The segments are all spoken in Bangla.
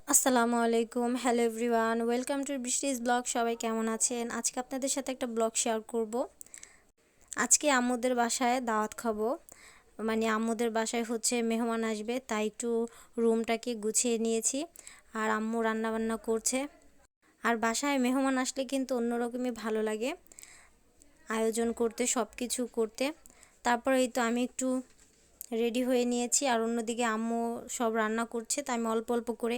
আসসালামু আলাইকুম, hello everyone, welcome to বৃষ্টিস blog. সবাই কেমন আছেন? আজকে আপনাদের সাথে একটা ব্লগ শেয়ার করব। আজকে আম্মুদের বাসায় দাওয়াত খাবো, মানে আম্মুদের বাসায় হচ্ছে মেহমান আসবে, তাই একটু রুমটাকে গুছিয়ে নিয়েছি। আর আম্মু রান্না বান্না করছে। আর বাসায় মেহমান আসলে কিন্তু অন্যরকমই ভালো লাগে আয়োজন করতে, সব কিছু করতে। তারপরে এই তো আমি একটু রেডি হয়ে নিয়েছি, আর অন্যদিকে আম্মু সব রান্না করছে, তাই আমি অল্প অল্প করে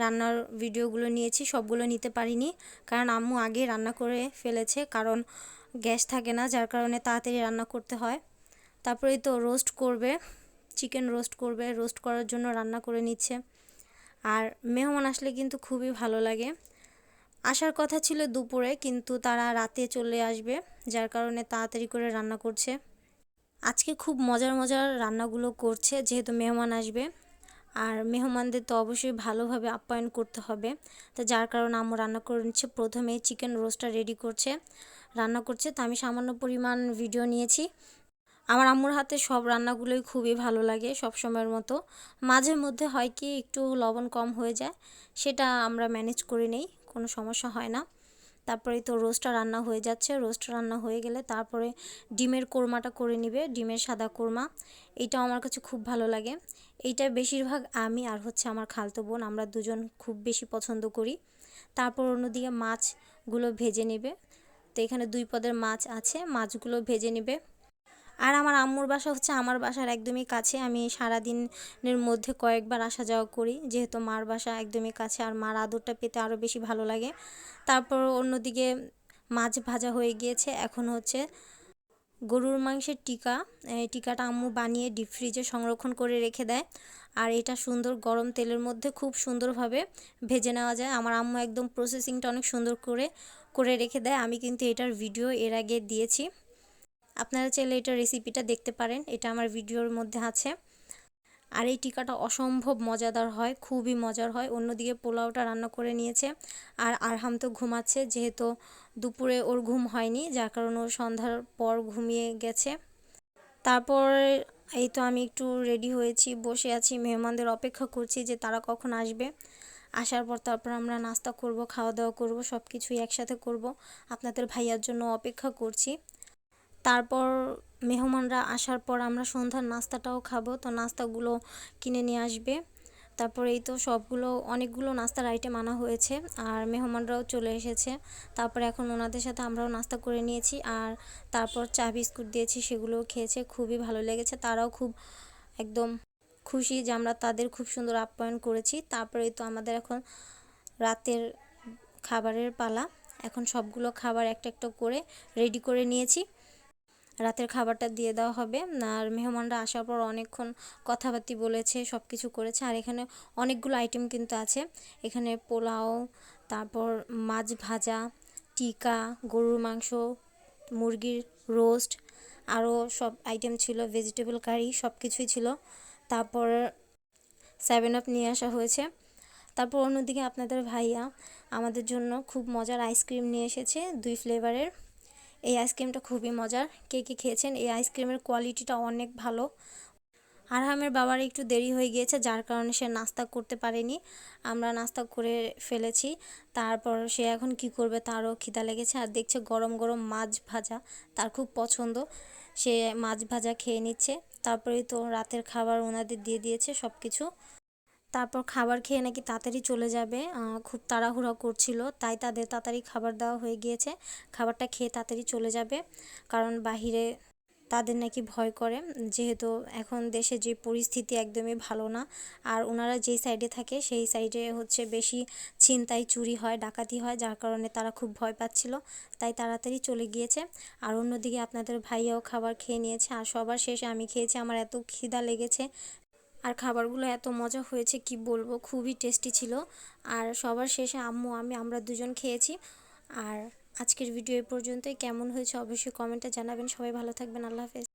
রান্নার ভিডিওগুলো নিয়েছি, সবগুলো নিতে পারিনি কারণ আম্মু আগে রান্না করে ফেলেছে, কারণ গ্যাস থাকে না, যার কারণে তাড়াতাড়ি রান্না করতে হয়। তারপরেই তো রোস্ট করবে, চিকেন রোস্ট করবে, রোস্ট করার জন্য রান্না করে নিচ্ছে। আর মেহমান আসলে কিন্তু খুবই ভালো লাগে। আসার কথা ছিল দুপুরে, কিন্তু তারা রাতে চলে আসবে, যার কারণে তাড়াতাড়ি করে রান্না করছে। আজকে খুব মজার মজার রান্নাগুলো করছে, যেহেতু মেহমান আসবে আর মেহমানদের তো অবশ্যই ভালোভাবে আপ্যায়ন করতে হবে। তো যার কারণে আম্মু রান্না করে নিচ্ছে। প্রথমে চিকেন রোস্টটা রেডি করছে, রান্না করছে। তো আমি সামান্য পরিমাণ ভিডিও নিয়েছি। আমার আম্মুর হাতে সব রান্নাগুলোই খুবই ভালো লাগে, সব সময়ের মতো। মাঝে মধ্যে হয় কি একটু লবণ কম হয়ে যায়, সেটা আমরা ম্যানেজ করে নেই, কোনো সমস্যা হয় না। তারপরে তো রোস্টটা রান্না হয়ে যাচ্ছে, রোস্ট রান্না হয়ে গেলে তারপরে ডিমের কোরমাটা করে নিবে, ডিমের সাদা কোরমা। এইটাও আমার কাছে খুব ভালো লাগে। এইটা বেশিরভাগ আমি আর হচ্ছে আমার খালতো বোন, আমরা দুজন খুব বেশি পছন্দ করি। তারপর অন্যদিকে মাছগুলো ভেজে নেবে। তো এখানে 2 পদের মাছ আছে, মাছগুলো ভেজে নেবে। আর আমার আম্মুর বাসা হচ্ছে আমার বাসার একদমই কাছে, আমি সারাদিনের মধ্যে কয়েকবার আসা যাওয়া করি, যেহেতু মার বাসা একদমই কাছে, আর মার আদরটা পেতে আরও বেশি ভালো লাগে। তারপর অন্যদিকে মাছ ভাজা হয়ে গিয়েছে, এখন হচ্ছে গরুর মাংসের টিকা। এই টিকাটা আম্মু বানিয়ে ডিপ ফ্রিজে সংরক্ষণ করে রেখে দেয়, আর এটা সুন্দর গরম তেলের মধ্যে খুব সুন্দরভাবে ভেজে নেওয়া যায়। আমার আম্মু একদম প্রসেসিংটা অনেক সুন্দর করে করে রেখে দেয়। আমি কিন্তু এটার ভিডিও এর আগে দিয়েছি, আপনারা চাইলে এটার রেসিপিটা দেখতে পারেন, এটা আমার ভিডিওর মধ্যে আছে। আর এই টিকাটা অসম্ভব মজাদার হয়, খুবই মজার হয়। অন্যদিকে পোলাওটা রান্না করে নিয়েছে, আর আরহাম তো ঘুমাচ্ছে, যেহেতু দুপুরে ওর ঘুম হয়নি, যার কারণে ওর সন্ধ্যার পর ঘুমিয়ে গেছে। তারপর এই তো আমি একটু রেডি হয়েছি, বসে আছি, মেহমানদের অপেক্ষা করছি যে তারা কখন আসবে। আসার পর তারপর আমরা নাস্তা করব, খাওয়া দাওয়া করব, সব কিছুই একসাথে করব। আপনাদের ভাইয়ার জন্য অপেক্ষা করছি। তারপর মেহমানরা আসার পর আমরা সন্ধ্যার নাস্তাটাও খাবো, তো নাস্তাগুলো কিনে নিয়ে আসবে। তারপর এই তো সবগুলো অনেকগুলো নাস্তার আইটেম আনা হয়েছে, আর মেহমানরাও চলে এসেছে। তারপর এখন ওনাদের সাথে আমরাও নাস্তা করে নিয়েছি, আর তারপর চা বিস্কুট দিয়েছি, সেগুলোও খেয়েছে, খুবই ভালো লেগেছে। তারাও খুব একদম খুশি যে আমরা তাদের খুব সুন্দর আপ্যায়ন করেছি। তারপরে তো আমাদের এখন রাতের খাবারের পালা। এখন সবগুলো খাবার একটা একটা করে রেডি করে নিয়েছি, রাতের খাবারটা দিয়ে দেওয়া হবে। আর মেহমানরা আসার পর অনেকক্ষণ কথাবার্তা বলেছে, সব কিছু করেছে। আর এখানে অনেকগুলো আইটেম কিন্তু আছে, এখানে পোলাও, তারপর মাছ ভাজা, টিকা, গরুর মাংস, মুরগির রোস্ট, আরও সব আইটেম ছিল, ভেজিটেবল কারি, সব কিছুই ছিল। তারপর 7 আপ নিয়ে আসা হয়েছে। তারপর অন্যদিকে আপনাদের ভাইয়া আমাদের জন্য খুব মজার আইসক্রিম নিয়ে এসেছে, 2 ফ্লেভারের। এই আইসক্রিমটা খুবই মজার, কে কে খেয়েছেন? এই আইসক্রিমের কোয়ালিটিটা অনেক ভালো। আরহামের বাবার একটু দেরি হয়ে গিয়েছে, যার কারণে সে নাস্তা করতে পারেনি, আমরা নাস্তা করে ফেলেছি। তারপর সে এখন কি করবে, তারও খিদা লেগেছে, আর দেখছে গরম গরম মাছ ভাজা, তার খুব পছন্দ, সে মাছ ভাজা খেয়ে নিচ্ছে। তারপরেই তো রাতের খাবার ওনাদের দিয়ে দিয়েছে সব কিছু। তারপর খাবার খেয়ে নাকি তাড়াতাড়ি চলে যাবে, খুব তাড়াহুড়া করছিল, তাই তাদের তাড়াতাড়ি খাবার দেওয়া হয়ে গিয়েছে। খাবারটা খেয়ে তাড়াতাড়ি চলে যাবে, কারণ বাহিরে তাদের নাকি ভয় করে, যেহেতু এখন দেশে যে পরিস্থিতি একদমই ভালো না। আর ওনারা যেই সাইডে থাকে সেই সাইডে হচ্ছে বেশি ছিনতাই, চুরি হয়, ডাকাতি হয়, যার কারণে তারা খুব ভয় পাচ্ছিল, তাই তাড়াতাড়ি চলে গিয়েছে। আর অন্যদিকে আপনাদের ভাইয়াও খাবার খেয়ে নিয়েছে, আর সবার শেষে আমি খেয়েছি, আমার এত খিদা লেগেছে। আর খাবারগুলো এত মজা হয়েছে কি বলবো, খুবই টেস্টি ছিল। আর সবার শেষে আম্মু আমরা দুজন খেয়েছি। আর আজকের ভিডিও এই পর্যন্তই, কেমন হয়েছে অবশ্যই কমেন্টে জানাবেন। সবাই ভালো থাকবেন, আল্লাহ হাফেজ।